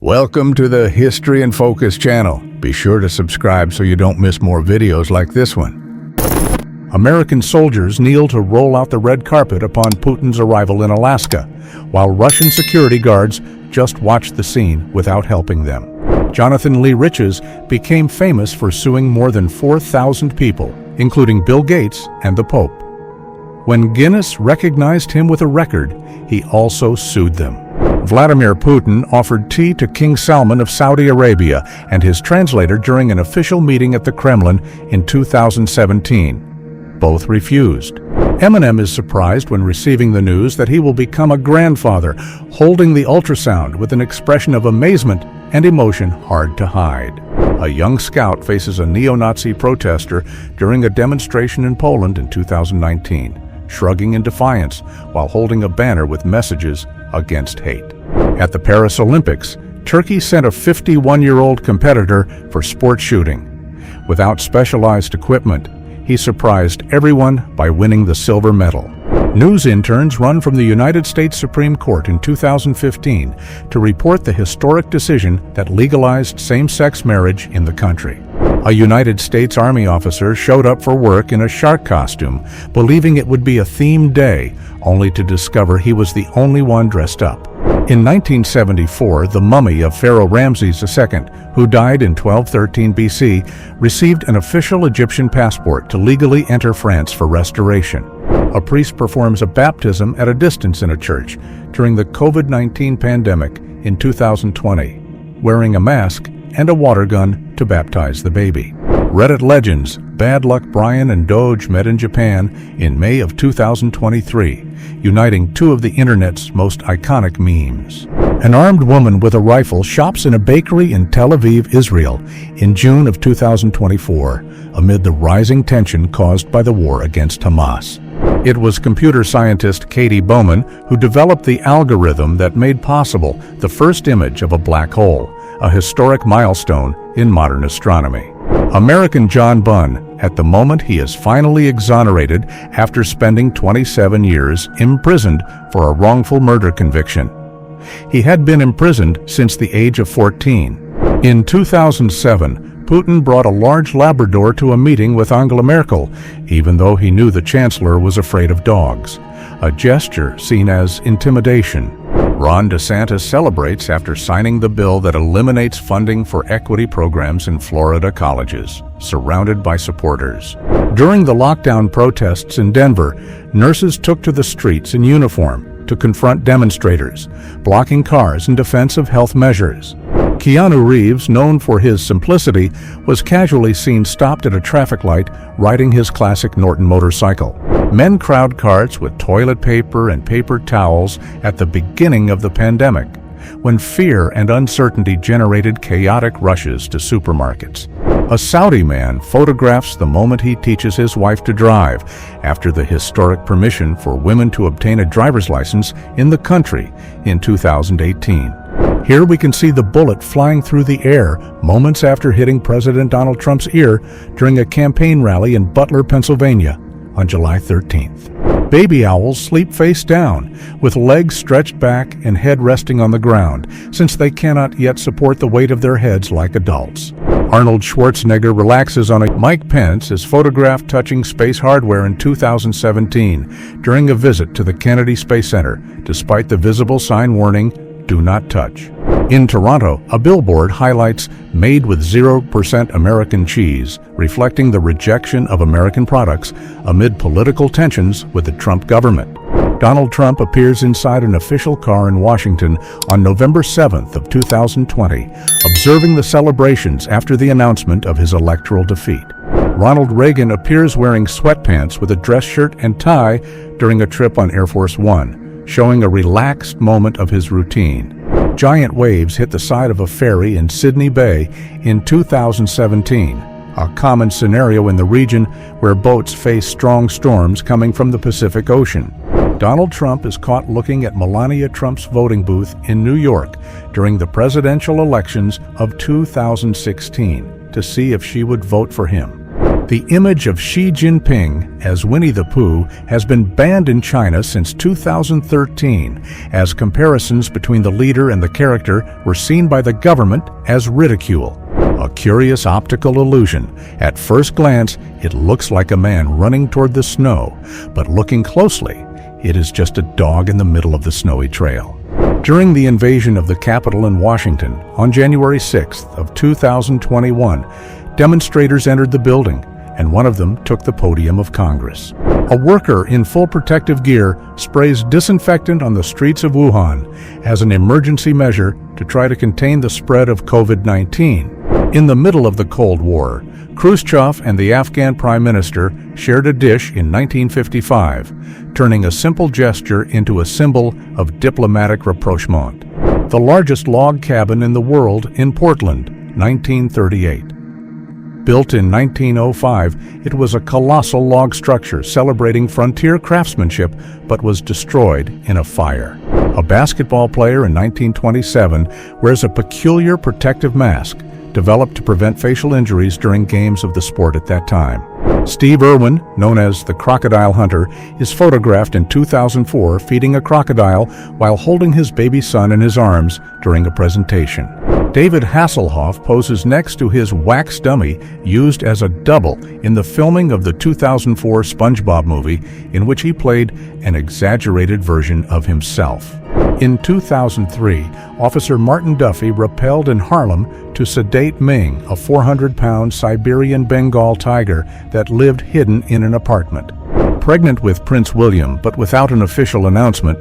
Welcome to the History in Focus channel. Be sure to subscribe so you don't miss more videos like this one. American soldiers kneel to roll out the red carpet upon Putin's arrival in Alaska, while Russian security guards just watched the scene without helping them. Jonathan Lee Riches became famous for suing more than 4,000 people, including Bill Gates and the Pope. When Guinness recognized him with a record, he also sued them. Vladimir Putin offered tea to King Salman of Saudi Arabia and his translator during an official meeting at the Kremlin in 2017. Both refused. Eminem is surprised when receiving the news that he will become a grandfather, holding the ultrasound with an expression of amazement and emotion hard to hide. A young scout faces a neo-Nazi protester during a demonstration in Poland in 2019, shrugging in defiance while holding a banner with messages against hate. At the Paris Olympics, Turkey sent a 51-year-old competitor for sport shooting. Without specialized equipment, he surprised everyone by winning the silver medal. News interns run from the United States Supreme Court in 2015 to report the historic decision that legalized same-sex marriage in the country. A United States Army officer showed up for work in a shark costume, believing it would be a themed day, only to discover he was the only one dressed up. In 1974, the mummy of Pharaoh Ramses II, who died in 1213 BC, received an official Egyptian passport to legally enter France for restoration. A priest performs a baptism at a distance in a church during the COVID-19 pandemic in 2020, wearing a mask and a water gun to baptize the baby. Reddit legends Bad Luck Brian and Doge met in Japan in May of 2023, uniting two of the internet's most iconic memes. An armed woman with a rifle shops in a bakery in Tel Aviv, Israel, in June of 2024, amid the rising tension caused by the war against Hamas. It was computer scientist Katie Bowman who developed the algorithm that made possible the first image of a black hole, a historic milestone in modern astronomy. American John Bunn, at the moment he is finally exonerated after spending 27 years imprisoned for a wrongful murder conviction. He had been imprisoned since the age of 14. In 2007, Putin brought a large Labrador to a meeting with Angela Merkel, even though he knew the chancellor was afraid of dogs, a gesture seen as intimidation. Ron DeSantis celebrates after signing the bill that eliminates funding for equity programs in Florida colleges, surrounded by supporters. During the lockdown protests in Denver, nurses took to the streets in uniform to confront demonstrators, blocking cars in defense of health measures. Keanu Reeves, known for his simplicity, was casually seen stopped at a traffic light riding his classic Norton motorcycle. Men crowd carts with toilet paper and paper towels at the beginning of the pandemic, when fear and uncertainty generated chaotic rushes to supermarkets. A Saudi man photographs the moment he teaches his wife to drive, after the historic permission for women to obtain a driver's license in the country in 2018. Here we can see the bullet flying through the air moments after hitting President Donald Trump's ear during a campaign rally in Butler, Pennsylvania on July 13th. Baby owls sleep face down, with legs stretched back and head resting on the ground, since they cannot yet support the weight of their heads like adults. Arnold Schwarzenegger relaxes on a Mike Pence is photographed touching space hardware in 2017 during a visit to the Kennedy Space Center, despite the visible sign warning, "Do not touch." In Toronto, a billboard highlights "Made with 0% American cheese," reflecting the rejection of American products amid political tensions with the Trump government. Donald Trump appears inside an official car in Washington on November 7th of 2020, observing the celebrations after the announcement of his electoral defeat. Ronald Reagan appears wearing sweatpants with a dress shirt and tie during a trip on Air Force One, showing a relaxed moment of his routine. Giant waves hit the side of a ferry in Sydney Bay in 2017, a common scenario in the region where boats face strong storms coming from the Pacific Ocean. Donald Trump is caught looking at Melania Trump's voting booth in New York during the presidential elections of 2016 to see if she would vote for him. The image of Xi Jinping as Winnie the Pooh has been banned in China since 2013, as comparisons between the leader and the character were seen by the government as ridicule. A curious optical illusion. At first glance, it looks like a man running toward the snow, but looking closely, it is just a dog in the middle of the snowy trail. During the invasion of the Capitol in Washington on January 6th of 2021, demonstrators entered the building, and one of them took the podium of Congress. A worker in full protective gear sprays disinfectant on the streets of Wuhan as an emergency measure to try to contain the spread of COVID-19. In the middle of the Cold War, Khrushchev and the Afghan Prime Minister shared a dish in 1955, turning a simple gesture into a symbol of diplomatic rapprochement. The largest log cabin in the world in Portland, 1938. Built in 1905, it was a colossal log structure celebrating frontier craftsmanship, but was destroyed in a fire. A basketball player in 1927 wears a peculiar protective mask, developed to prevent facial injuries during games of the sport at that time. Steve Irwin, known as the Crocodile Hunter, is photographed in 2004 feeding a crocodile while holding his baby son in his arms during a presentation. David Hasselhoff poses next to his wax dummy used as a double in the filming of the 2004 SpongeBob movie, in which he played an exaggerated version of himself. In 2003, Officer Martin Duffy rappelled in Harlem to sedate Ming, a 400-pound Siberian Bengal tiger that lived hidden in an apartment. Pregnant with Prince William, but without an official announcement,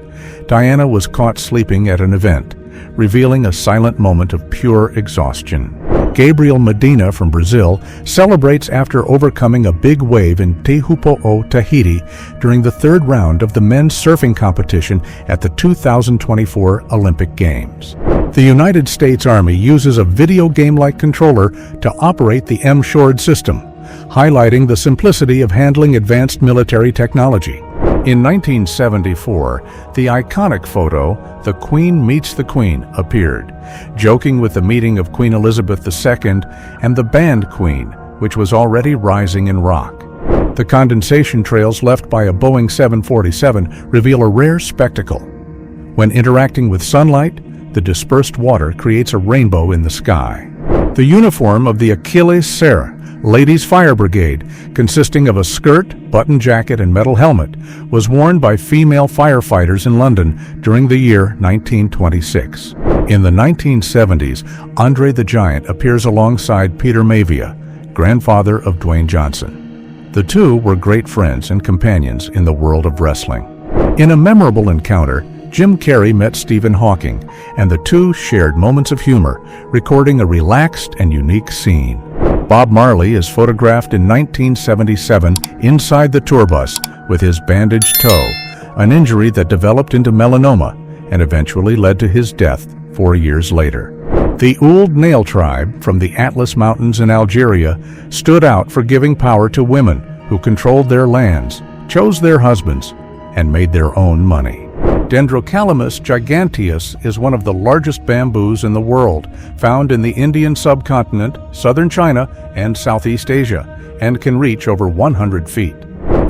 Diana was caught sleeping at an event, revealing a silent moment of pure exhaustion. Gabriel Medina from Brazil celebrates after overcoming a big wave in Tehupo'o, Tahiti during the third round of the men's surfing competition at the 2024 Olympic Games. The United States Army uses a video game-like controller to operate the M-Shord system, highlighting the simplicity of handling advanced military technology. In 1974, the iconic photo, "The Queen Meets the Queen," appeared, joking with the meeting of Queen Elizabeth II and the band Queen, which was already rising in rock. The condensation trails left by a Boeing 747 reveal a rare spectacle. When interacting with sunlight, the dispersed water creates a rainbow in the sky. The uniform of the Achilles Serra Ladies Fire Brigade, consisting of a skirt, button jacket, and metal helmet, was worn by female firefighters in London during the year 1926. In the 1970s, Andre the Giant appears alongside Peter Mavia, grandfather of Dwayne Johnson. The two were great friends and companions in the world of wrestling. In a memorable encounter, Jim Carrey met Stephen Hawking, and the two shared moments of humor, recording a relaxed and unique scene. Bob Marley is photographed in 1977 inside the tour bus with his bandaged toe, an injury that developed into melanoma and eventually led to his death 4 years later. The Ould Nail tribe from the Atlas Mountains in Algeria stood out for giving power to women who controlled their lands, chose their husbands, and made their own money. Dendrocalamus giganteus is one of the largest bamboos in the world, found in the Indian subcontinent, southern China, and Southeast Asia, and can reach over 100 feet.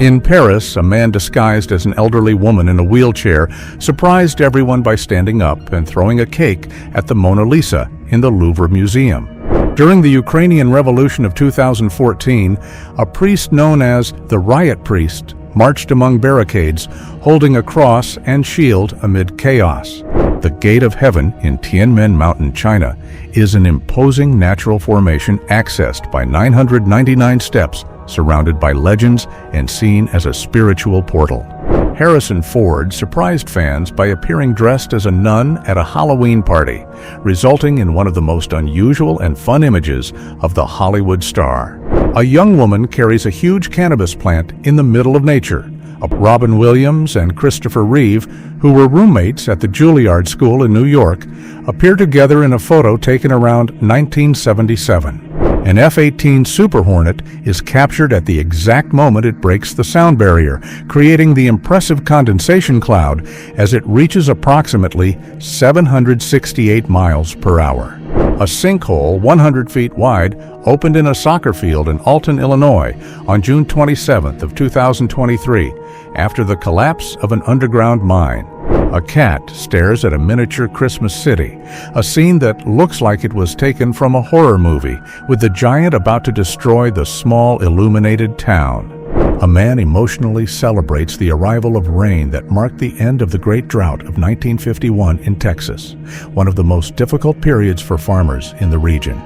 In Paris, a man disguised as an elderly woman in a wheelchair surprised everyone by standing up and throwing a cake at the Mona Lisa in the Louvre Museum. During the Ukrainian Revolution of 2014, a priest known as the Riot Priest marched among barricades, holding a cross and shield amid chaos. The Gate of Heaven in Tianmen Mountain, China, is an imposing natural formation accessed by 999 steps, surrounded by legends and seen as a spiritual portal. Harrison Ford surprised fans by appearing dressed as a nun at a Halloween party, resulting in one of the most unusual and fun images of the Hollywood star. A young woman carries a huge cannabis plant in the middle of nature. Robin Williams and Christopher Reeve, who were roommates at the Juilliard School in New York, appear together in a photo taken around 1977. An F-18 Super Hornet is captured at the exact moment it breaks the sound barrier, creating the impressive condensation cloud as it reaches approximately 768 miles per hour. A sinkhole 100 feet wide opened in a soccer field in Alton, Illinois on June 27th of 2023 after the collapse of an underground mine. A cat stares at a miniature Christmas city, a scene that looks like it was taken from a horror movie, with the giant about to destroy the small illuminated town. A man emotionally celebrates the arrival of rain that marked the end of the Great Drought of 1951 in Texas, one of the most difficult periods for farmers in the region.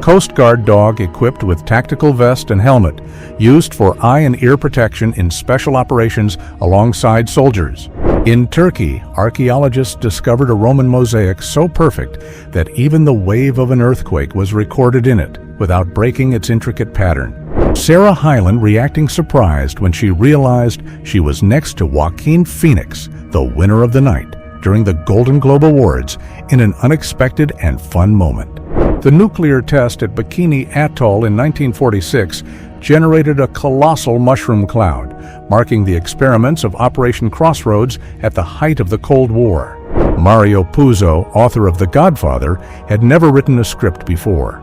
Coast Guard dog equipped with tactical vest and helmet, used for eye and ear protection in special operations alongside soldiers. In Turkey, archaeologists discovered a Roman mosaic so perfect that even the wave of an earthquake was recorded in it without breaking its intricate pattern. Sarah Hyland reacting surprised when she realized she was next to Joaquin Phoenix, the winner of the night, during the Golden Globe Awards in an unexpected and fun moment. The nuclear test at Bikini Atoll in 1946 generated a colossal mushroom cloud, marking the experiments of Operation Crossroads at the height of the Cold War. Mario Puzo, author of The Godfather, had never written a script before.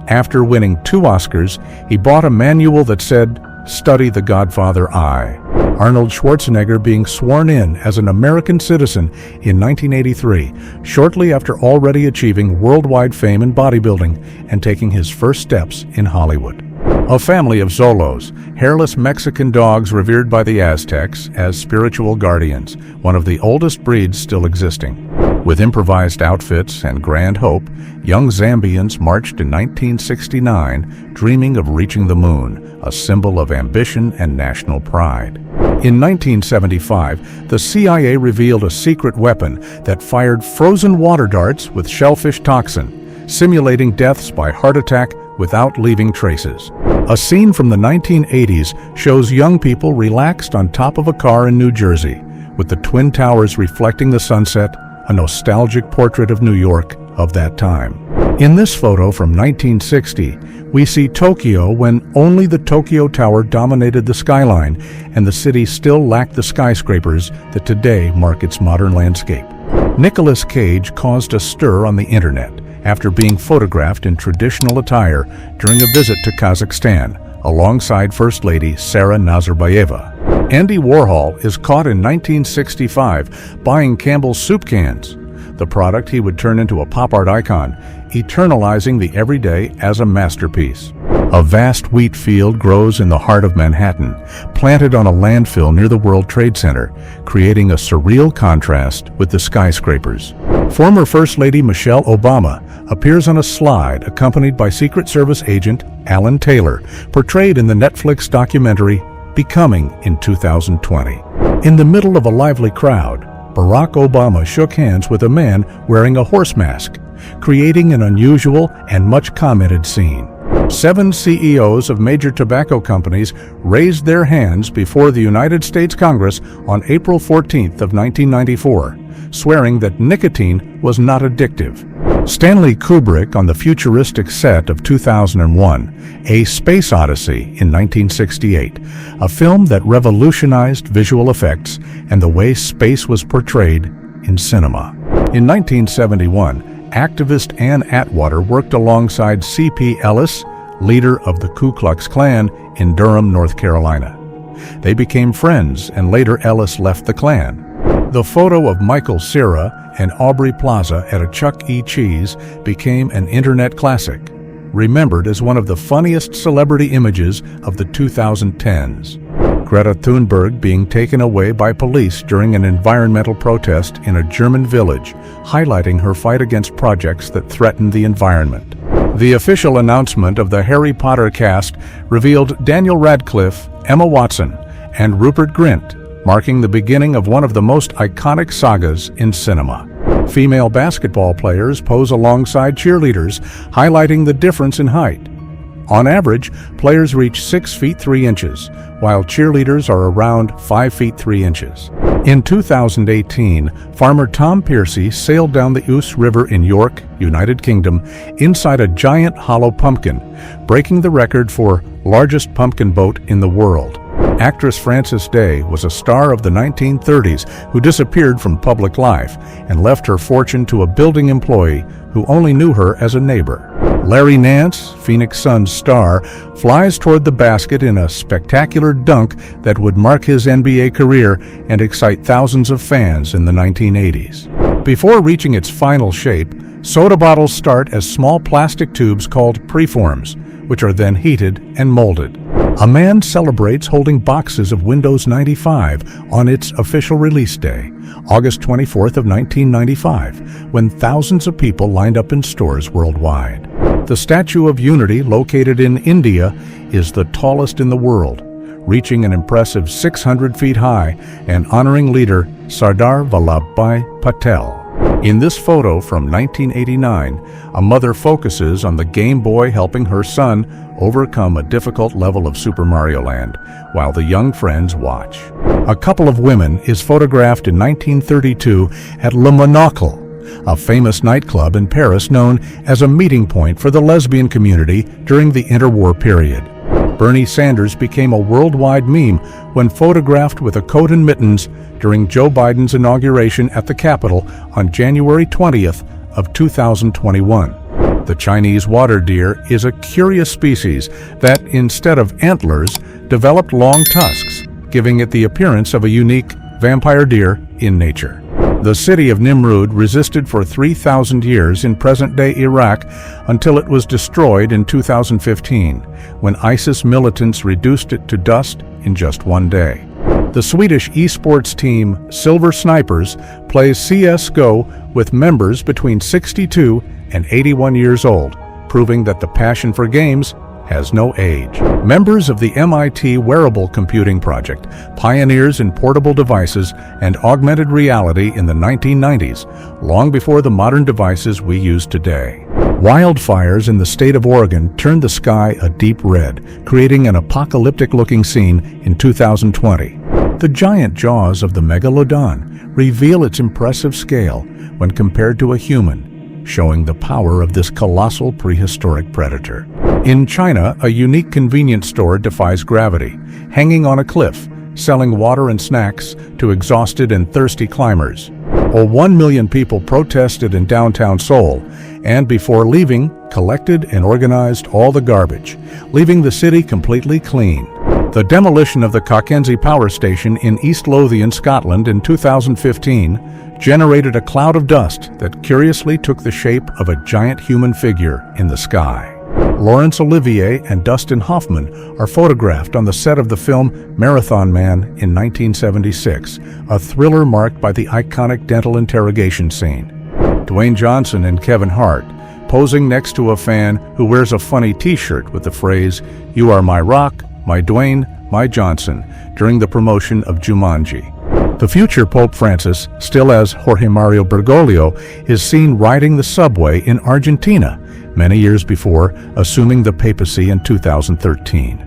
After winning 2 Oscars, he bought a manual that said, "Study The Godfather I." Arnold Schwarzenegger being sworn in as an American citizen in 1983, shortly after already achieving worldwide fame in bodybuilding and taking his first steps in Hollywood. A family of Zolos, hairless Mexican dogs revered by the Aztecs as spiritual guardians, one of the oldest breeds still existing. With improvised outfits and grand hope, young Zambians marched in 1969, dreaming of reaching the moon, a symbol of ambition and national pride. In 1975, the CIA revealed a secret weapon that fired frozen water darts with shellfish toxin, simulating deaths by heart attack without leaving traces. A scene from the 1980s shows young people relaxed on top of a car in New Jersey, with the Twin Towers reflecting the sunset, a nostalgic portrait of New York of that time. In this photo from 1960, we see Tokyo when only the Tokyo Tower dominated the skyline and the city still lacked the skyscrapers that today mark its modern landscape. Nicolas Cage caused a stir on the internet after being photographed in traditional attire during a visit to Kazakhstan, alongside First Lady Sarah Nazarbayeva. Andy Warhol is caught in 1965 buying Campbell's soup cans, the product he would turn into a pop art icon, eternalizing the everyday as a masterpiece. A vast wheat field grows in the heart of Manhattan, planted on a landfill near the World Trade Center, creating a surreal contrast with the skyscrapers. Former First Lady Michelle Obama appears on a slide accompanied by Secret Service agent Alan Taylor, portrayed in the Netflix documentary Becoming in 2020. In the middle of a lively crowd, Barack Obama shook hands with a man wearing a horse mask, creating an unusual and much commented scene. 7 CEOs of major tobacco companies raised their hands before the United States Congress on April 14th of 1994, swearing that nicotine was not addictive. Stanley Kubrick on the futuristic set of 2001, A Space Odyssey in 1968, a film that revolutionized visual effects and the way space was portrayed in cinema. In 1971, activist Ann Atwater worked alongside C.P. Ellis, leader of the Ku Klux Klan in Durham, North Carolina. They became friends, and later Ellis left the Klan. The photo of Michael Cera and Aubrey Plaza at a Chuck E. Cheese became an internet classic, remembered as one of the funniest celebrity images of the 2010s. Greta Thunberg being taken away by police during an environmental protest in a German village, highlighting her fight against projects that threaten the environment. The official announcement of the Harry Potter cast revealed Daniel Radcliffe, Emma Watson, and Rupert Grint, marking the beginning of one of the most iconic sagas in cinema. Female basketball players pose alongside cheerleaders, highlighting the difference in height. On average, players reach 6 feet 3 inches, while cheerleaders are around 5 feet 3 inches. In 2018, farmer Tom Piercy sailed down the Ouse River in York, United Kingdom, inside a giant hollow pumpkin, breaking the record for largest pumpkin boat in the world. Actress Frances Day was a star of the 1930s who disappeared from public life and left her fortune to a building employee who only knew her as a neighbor. Larry Nance, Phoenix Suns star, flies toward the basket in a spectacular dunk that would mark his NBA career and excite thousands of fans in the 1980s. Before reaching its final shape, soda bottles start as small plastic tubes called preforms, which are then heated and molded. A man celebrates holding boxes of Windows 95 on its official release day, August 24th of 1995, when thousands of people lined up in stores worldwide. The Statue of Unity, located in India, is the tallest in the world, reaching an impressive 600 feet high and honoring leader Sardar Vallabhbhai Patel. In this photo from 1989, a mother focuses on the Game Boy helping her son overcome a difficult level of Super Mario Land, while the young friends watch. A couple of women is photographed in 1932 at Le Monocle, a famous nightclub in Paris known as a meeting point for the lesbian community during the interwar period. Bernie Sanders became a worldwide meme when photographed with a coat and mittens during Joe Biden's inauguration at the Capitol on January 20th of 2021. The Chinese water deer is a curious species that, instead of antlers, developed long tusks, giving it the appearance of a unique vampire deer in nature. The city of Nimrud resisted for 3,000 years in present-day Iraq until it was destroyed in 2015, when ISIS militants reduced it to dust in just one day. The Swedish esports team Silver Snipers plays CS:GO with members between 62 and 81 years old, proving that the passion for games has no age. Members of the MIT Wearable Computing Project, pioneers in portable devices and augmented reality in the 1990s, long before the modern devices we use today. Wildfires in the state of Oregon turned the sky a deep red, creating an apocalyptic-looking scene in 2020. The giant jaws of the megalodon reveal its impressive scale when compared to a human, showing the power of this colossal prehistoric predator. In China, a unique convenience store defies gravity, hanging on a cliff, selling water and snacks to exhausted and thirsty climbers. 1 million people protested in downtown Seoul, and before leaving, collected and organized all the garbage, leaving the city completely clean. The demolition of the Cockenzie Power Station in East Lothian, Scotland in 2015 generated a cloud of dust that curiously took the shape of a giant human figure in the sky. Laurence Olivier and Dustin Hoffman are photographed on the set of the film Marathon Man in 1976, a thriller marked by the iconic dental interrogation scene. Dwayne Johnson and Kevin Hart, posing next to a fan who wears a funny t-shirt with the phrase, "You are my rock, my Dwayne, my Johnson," during the promotion of Jumanji. The future Pope Francis, still as Jorge Mario Bergoglio, is seen riding the subway in Argentina, many years before assuming the papacy in 2013.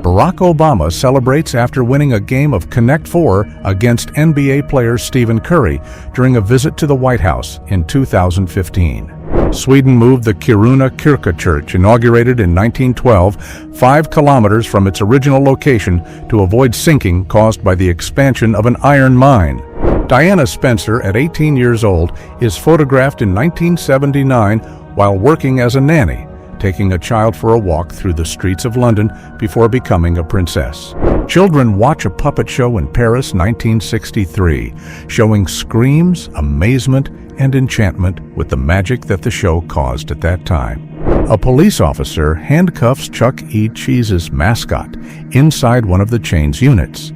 Barack Obama celebrates after winning a game of Connect Four against NBA player Stephen Curry during a visit to the White House in 2015. Sweden moved the Kiruna Kyrka Church, inaugurated in 1912, 5 kilometers from its original location to avoid sinking caused by the expansion of an iron mine. Diana Spencer, at 18 years old, is photographed in 1979 while working as a nanny, taking a child for a walk through the streets of London before becoming a princess. Children watch a puppet show in Paris 1963, showing screams, amazement, and enchantment with the magic that the show caused at that time. A police officer handcuffs Chuck E. Cheese's mascot inside one of the chain's units,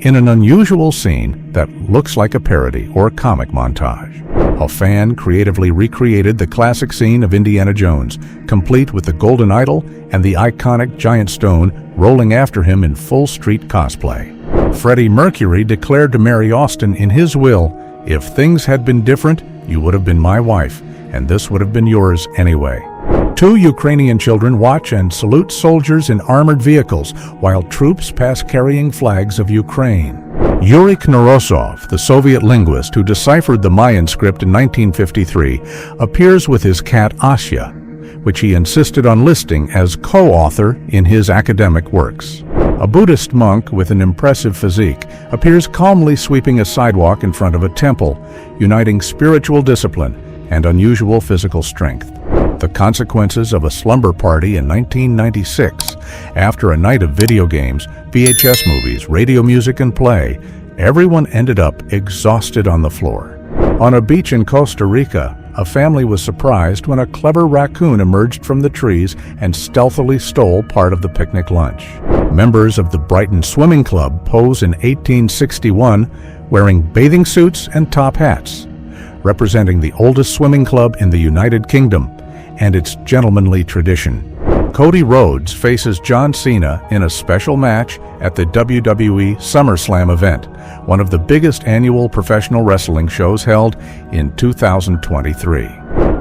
in an unusual scene that looks like a parody or a comic montage. A fan creatively recreated the classic scene of Indiana Jones, complete with the golden idol and the iconic giant stone rolling after him in full street cosplay. Freddie Mercury declared to Mary Austin in his will, "If things had been different, you would have been my wife, and this would have been yours anyway." 2 Ukrainian children watch and salute soldiers in armored vehicles while troops pass carrying flags of Ukraine. Yuri Knorosov, the Soviet linguist who deciphered the Mayan script in 1953, appears with his cat Asya, which he insisted on listing as co-author in his academic works. A Buddhist monk with an impressive physique appears calmly sweeping a sidewalk in front of a temple, uniting spiritual discipline and unusual physical strength. The consequences of a slumber party in 1996. After a night of video games, VHS movies, radio music, and play, everyone ended up exhausted on the floor. On a beach in Costa Rica, a family was surprised when a clever raccoon emerged from the trees and stealthily stole part of the picnic lunch. Members of the Brighton Swimming Club pose in 1861 wearing bathing suits and top hats, representing the oldest swimming club in the United Kingdom and its gentlemanly tradition. Cody Rhodes faces John Cena in a special match at the WWE SummerSlam event, one of the biggest annual professional wrestling shows held in 2023.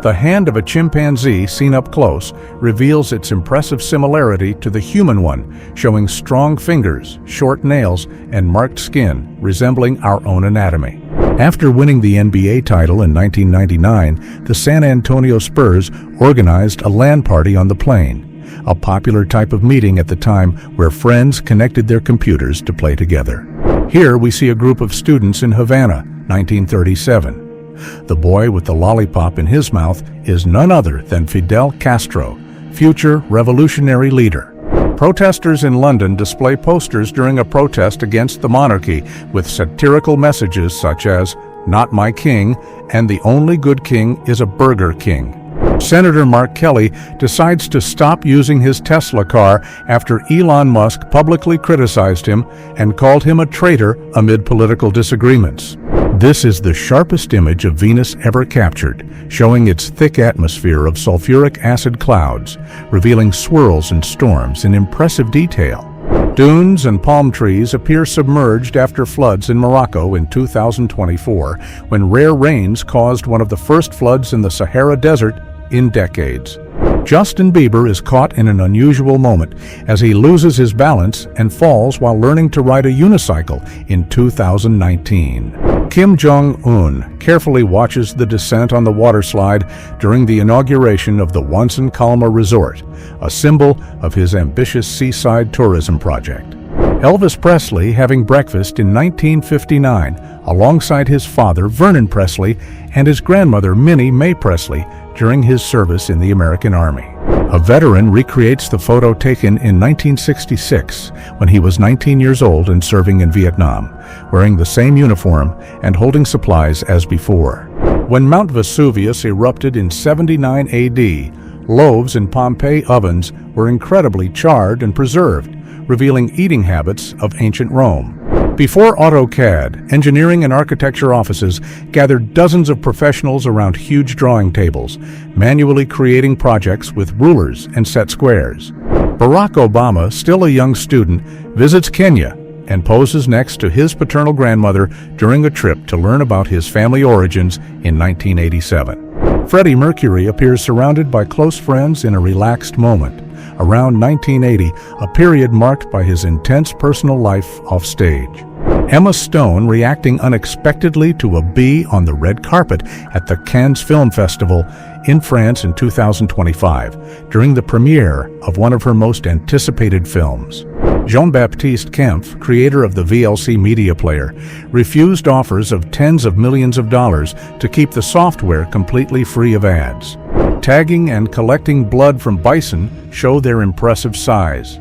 The hand of a chimpanzee seen up close reveals its impressive similarity to the human one, showing strong fingers, short nails, and marked skin resembling our own anatomy. After winning the NBA title in 1999, the San Antonio Spurs organized a LAN party on the plane, a popular type of meeting at the time where friends connected their computers to play together. Here we see a group of students in Havana, 1937. The boy with the lollipop in his mouth is none other than Fidel Castro, future revolutionary leader. Protesters in London display posters during a protest against the monarchy with satirical messages such as "Not my king" and "The only good king is a Burger King." Senator Mark Kelly decides to stop using his Tesla car after Elon Musk publicly criticized him and called him a traitor amid political disagreements. This is the sharpest image of Venus ever captured, showing its thick atmosphere of sulfuric acid clouds, revealing swirls and storms in impressive detail. Dunes and palm trees appear submerged after floods in Morocco in 2024, when rare rains caused one of the first floods in the Sahara Desert in decades. Justin Bieber is caught in an unusual moment as he loses his balance and falls while learning to ride a unicycle in 2019. Kim Jong-un carefully watches the descent on the waterslide during the inauguration of the Onsen Kalma Resort, a symbol of his ambitious seaside tourism project. Elvis Presley having breakfast in 1959 alongside his father Vernon Presley and his grandmother Minnie Mae Presley during his service in the American Army. A veteran recreates the photo taken in 1966 when he was 19 years old and serving in Vietnam, wearing the same uniform and holding supplies as before. When Mount Vesuvius erupted in 79 AD, loaves in Pompeii ovens were incredibly charred and preserved, revealing eating habits of ancient Rome. Before AutoCAD, engineering and architecture offices gathered dozens of professionals around huge drawing tables, manually creating projects with rulers and set squares. Barack Obama, still a young student, visits Kenya and poses next to his paternal grandmother during a trip to learn about his family origins in 1987. Freddie Mercury appears surrounded by close friends in a relaxed moment, around 1980, a period marked by his intense personal life off stage. Emma Stone reacting unexpectedly to a bee on the red carpet at the Cannes Film Festival in France in 2025, during the premiere of one of her most anticipated films. Jean-Baptiste Kempf, creator of the VLC media player, refused offers of tens of millions of dollars to keep the software completely free of ads. Tagging and collecting blood from bison show their impressive size.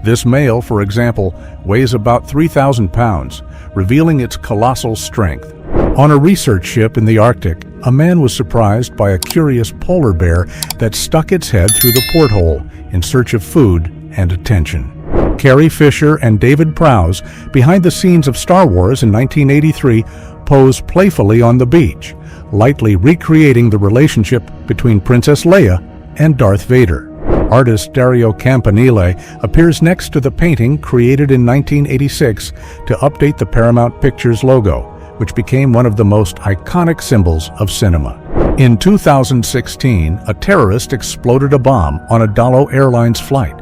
This male, for example, weighs about 3,000 pounds, revealing its colossal strength. On a research ship in the Arctic, a man was surprised by a curious polar bear that stuck its head through the porthole in search of food and attention. Carrie Fisher and David Prowse, behind the scenes of Star Wars in 1983, pose playfully on the beach, lightly recreating the relationship between Princess Leia and Darth Vader. Artist Dario Campanile appears next to the painting created in 1986 to update the Paramount Pictures logo, which became one of the most iconic symbols of cinema. In 2016, a terrorist exploded a bomb on a Dalo Airlines flight.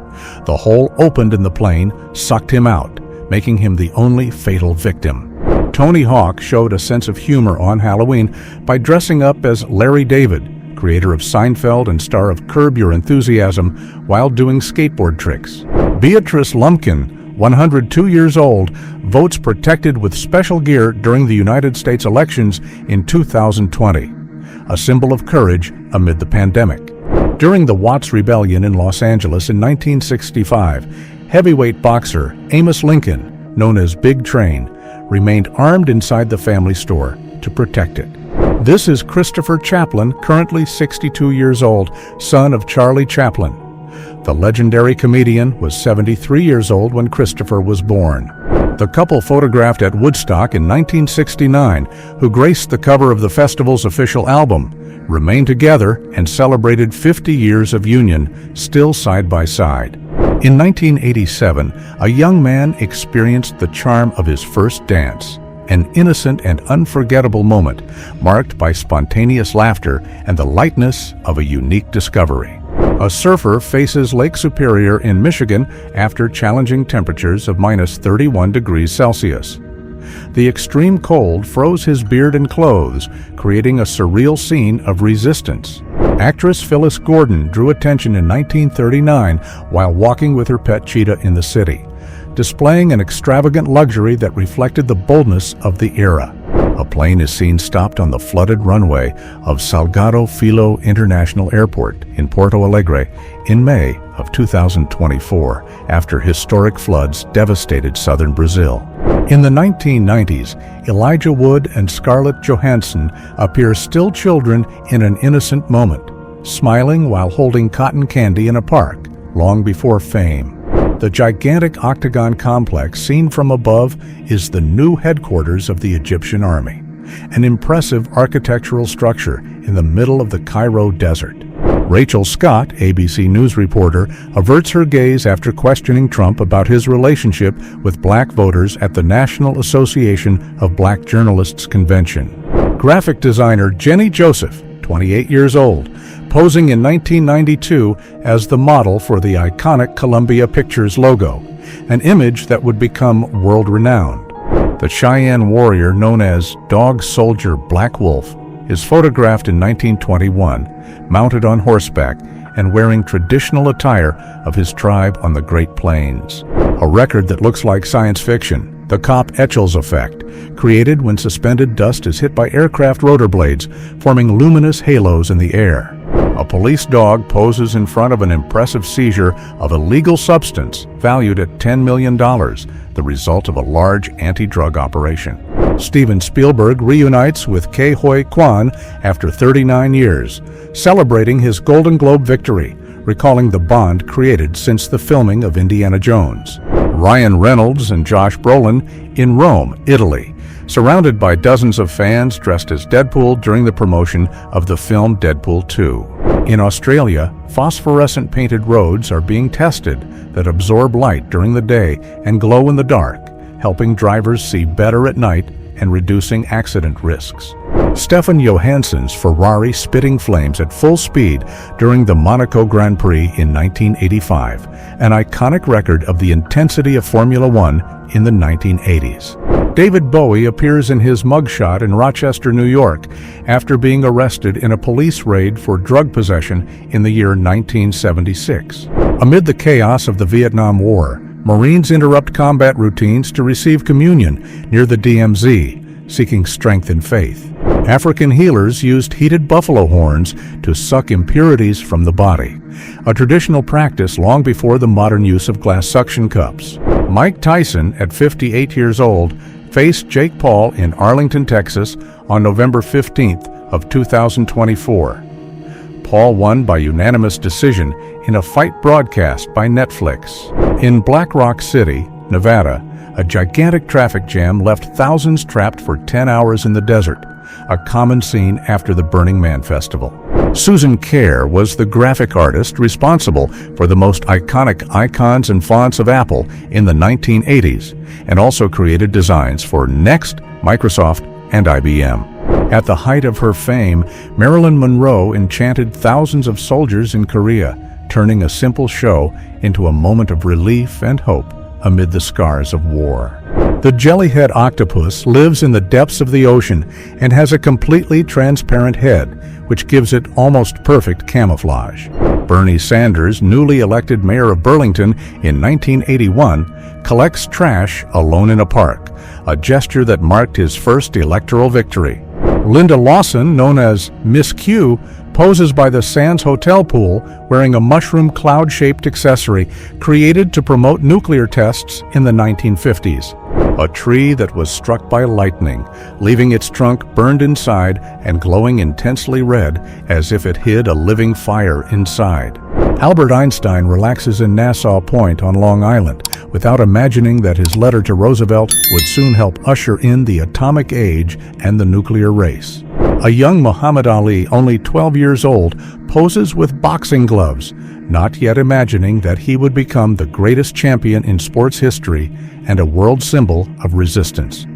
The hole opened in the plane, sucked him out, making him the only fatal victim. Tony Hawk showed a sense of humor on Halloween by dressing up as Larry David, creator of Seinfeld and star of Curb Your Enthusiasm, while doing skateboard tricks. Beatrice Lumpkin, 102 years old, votes protected with special gear during the United States elections in 2020, a symbol of courage amid the pandemic. During the Watts Rebellion in Los Angeles in 1965, heavyweight boxer Amos Lincoln, known as Big Train, remained armed inside the family store to protect it. This is Christopher Chaplin, currently 62 years old, son of Charlie Chaplin. The legendary comedian was 73 years old when Christopher was born. The couple photographed at Woodstock in 1969, who graced the cover of the festival's official album, remained together and celebrated 50 years of union, still side by side. In 1987, a young man experienced the charm of his first dance, an innocent and unforgettable moment marked by spontaneous laughter and the lightness of a unique discovery. A surfer faces Lake Superior in Michigan after challenging temperatures of -31 degrees Celsius. The extreme cold froze his beard and clothes, creating a surreal scene of resistance. Actress Phyllis Gordon drew attention in 1939 while walking with her pet cheetah in the city, displaying an extravagant luxury that reflected the boldness of the era. A plane is seen stopped on the flooded runway of Salgado Filho International Airport in Porto Alegre in May of 2024 after historic floods devastated southern Brazil. In the 1990s, Elijah Wood and Scarlett Johansson appear still children in an innocent moment, smiling while holding cotton candy in a park, long before fame. The gigantic octagon complex seen from above is the new headquarters of the Egyptian army, an impressive architectural structure in the middle of the Cairo desert. Rachel Scott, ABC News reporter, averts her gaze after questioning Trump about his relationship with black voters at the National Association of Black Journalists convention. Graphic designer Jenny Joseph, 28 years old, posing in 1992 as the model for the iconic Columbia Pictures logo, an image that would become world-renowned. The Cheyenne warrior known as Dog Soldier Black Wolf is photographed in 1921, mounted on horseback and wearing traditional attire of his tribe on the Great Plains. A record that looks like science fiction, the Kopp-Etchells effect, created when suspended dust is hit by aircraft rotor blades, forming luminous halos in the air. A police dog poses in front of an impressive seizure of illegal substance valued at $10 million, the result of a large anti-drug operation. Steven Spielberg reunites with Ke Huy Quan after 39 years, celebrating his Golden Globe victory, recalling the bond created since the filming of Indiana Jones. Ryan Reynolds and Josh Brolin in Rome, Italy, surrounded by dozens of fans dressed as Deadpool during the promotion of the film Deadpool 2. In Australia, phosphorescent painted roads are being tested that absorb light during the day and glow in the dark, helping drivers see better at night and reducing accident risks. Stefan Johansson's Ferrari spitting flames at full speed during the Monaco Grand Prix in 1985, an iconic record of the intensity of Formula One in the 1980s. David Bowie appears in his mugshot in Rochester, New York, after being arrested in a police raid for drug possession in the year 1976. Amid the chaos of the Vietnam War, Marines interrupt combat routines to receive communion near the DMZ, seeking strength in faith. African healers used heated buffalo horns to suck impurities from the body, a traditional practice long before the modern use of glass suction cups. Mike Tyson, at 58 years old, faced Jake Paul in Arlington, Texas on November 15th of 2024. Paul won by unanimous decision in a fight broadcast by Netflix. In Black Rock City, Nevada, a gigantic traffic jam left thousands trapped for 10 hours in the desert, a common scene after the Burning Man festival. Susan Kare was the graphic artist responsible for the most iconic icons and fonts of Apple in the 1980s, and also created designs for Next, Microsoft, and IBM. At the height of her fame, Marilyn Monroe enchanted thousands of soldiers in Korea, turning a simple show into a moment of relief and hope amid the scars of war. The jellyhead octopus lives in the depths of the ocean and has a completely transparent head, which gives it almost perfect camouflage. Bernie Sanders, newly elected mayor of Burlington in 1981, collects trash alone in a park, a gesture that marked his first electoral victory. Linda Lawson, known as Miss Q, poses by the Sands Hotel pool wearing a mushroom cloud-shaped accessory created to promote nuclear tests in the 1950s. A tree that was struck by lightning, leaving its trunk burned inside and glowing intensely red as if it hid a living fire inside. Albert Einstein relaxes in Nassau Point on Long Island without imagining that his letter to Roosevelt would soon help usher in the atomic age and the nuclear race. A young Muhammad Ali, only 12 years old, poses with boxing gloves, not yet imagining that he would become the greatest champion in sports history and a world symbol of resistance.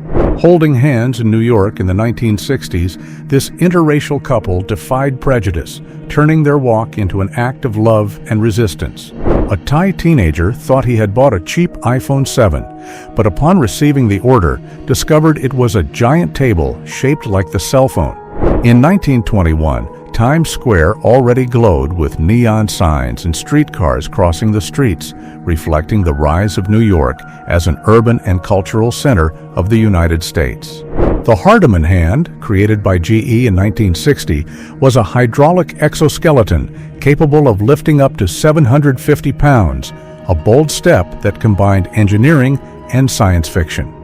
Holding hands in New York in the 1960s, this interracial couple defied prejudice, turning their walk into an act of love and resistance. A Thai teenager thought he had bought a cheap iPhone 7, but upon receiving the order, discovered it was a giant table shaped like the cell phone. In 1921, Times Square already glowed with neon signs and streetcars crossing the streets, reflecting the rise of New York as an urban and cultural center of the United States. The Hardeman hand, created by GE in 1960, was a hydraulic exoskeleton capable of lifting up to 750 pounds, a bold step that combined engineering and science fiction.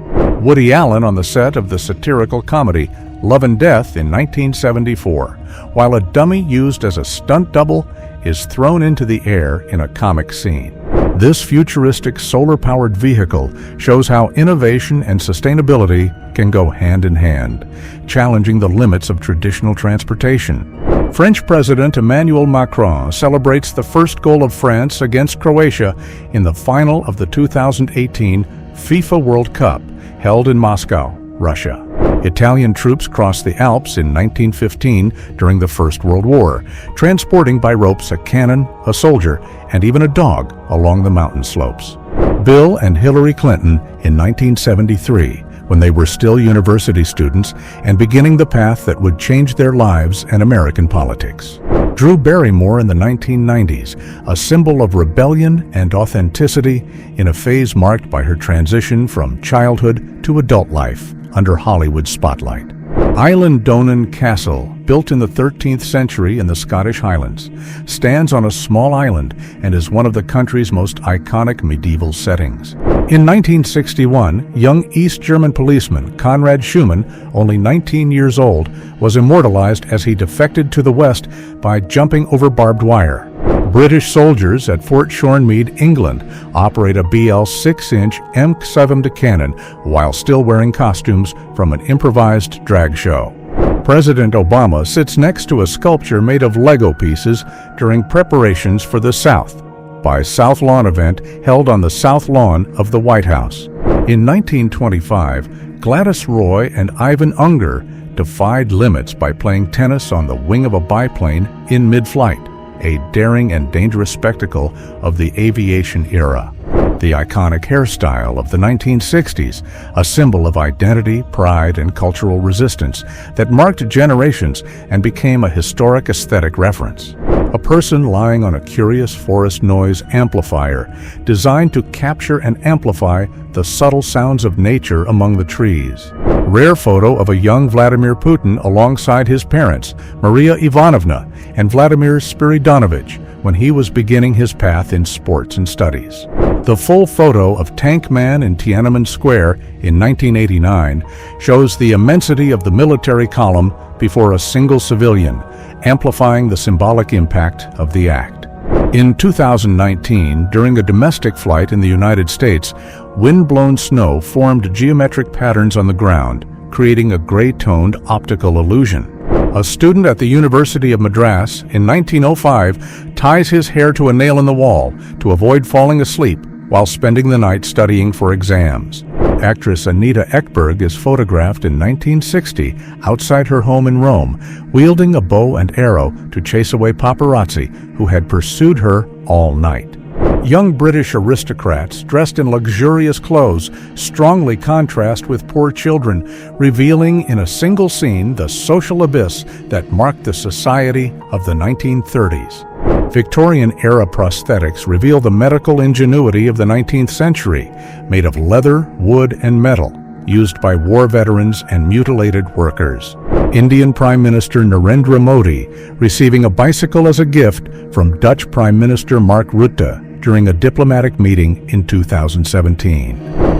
Woody Allen on the set of the satirical comedy Love and Death in 1974, while a dummy used as a stunt double is thrown into the air in a comic scene. This futuristic solar-powered vehicle shows how innovation and sustainability can go hand in hand, challenging the limits of traditional transportation. French President Emmanuel Macron celebrates the first goal of France against Croatia in the final of the 2018 FIFA World Cup, held in Moscow, Russia. Italian troops crossed the Alps in 1915 during the First World War, transporting by ropes a cannon, a soldier, and even a dog along the mountain slopes. Bill and Hillary Clinton in 1973, when they were still university students and beginning the path that would change their lives and American politics. Drew Barrymore in the 1990s, a symbol of rebellion and authenticity in a phase marked by her transition from childhood to adult life under Hollywood's spotlight. Island Donan Castle, built in the 13th century in the Scottish Highlands, stands on a small island and is one of the country's most iconic medieval settings. In 1961, young East German policeman Konrad Schumann, only 19 years old, was immortalized as he defected to the West by jumping over barbed wire. British soldiers at Fort Shornmead, England, operate a BL 6-inch M70 cannon while still wearing costumes from an improvised drag show. President Obama sits next to a sculpture made of Lego pieces during preparations for the South by South Lawn event held on the South Lawn of the White House. In 1925, Gladys Roy and Ivan Unger defied limits by playing tennis on the wing of a biplane in mid-flight, a daring and dangerous spectacle of the aviation era. The iconic hairstyle of the 1960s, a symbol of identity, pride, and cultural resistance that marked generations and became a historic aesthetic reference. A person lying on a curious forest noise amplifier designed to capture and amplify the subtle sounds of nature among the trees. Rare photo of a young Vladimir Putin alongside his parents, Maria Ivanovna and Vladimir Spiridonovich, when he was beginning his path in sports and studies. The full photo of Tank Man in Tiananmen Square in 1989 shows the immensity of the military column before a single civilian, amplifying the symbolic impact of the act. In 2019, during a domestic flight in the United States, wind-blown snow formed geometric patterns on the ground, creating a gray-toned optical illusion. A student at the University of Madras in 1905 ties his hair to a nail in the wall to avoid falling asleep while spending the night studying for exams. Actress Anita Ekberg is photographed in 1960 outside her home in Rome, wielding a bow and arrow to chase away paparazzi who had pursued her all night. Young British aristocrats dressed in luxurious clothes strongly contrast with poor children, revealing in a single scene the social abyss that marked the society of the 1930s. Victorian-era prosthetics reveal the medical ingenuity of the 19th century, made of leather, wood, and metal, used by war veterans and mutilated workers. Indian Prime Minister Narendra Modi receiving a bicycle as a gift from Dutch Prime Minister Mark Rutte during a diplomatic meeting in 2017.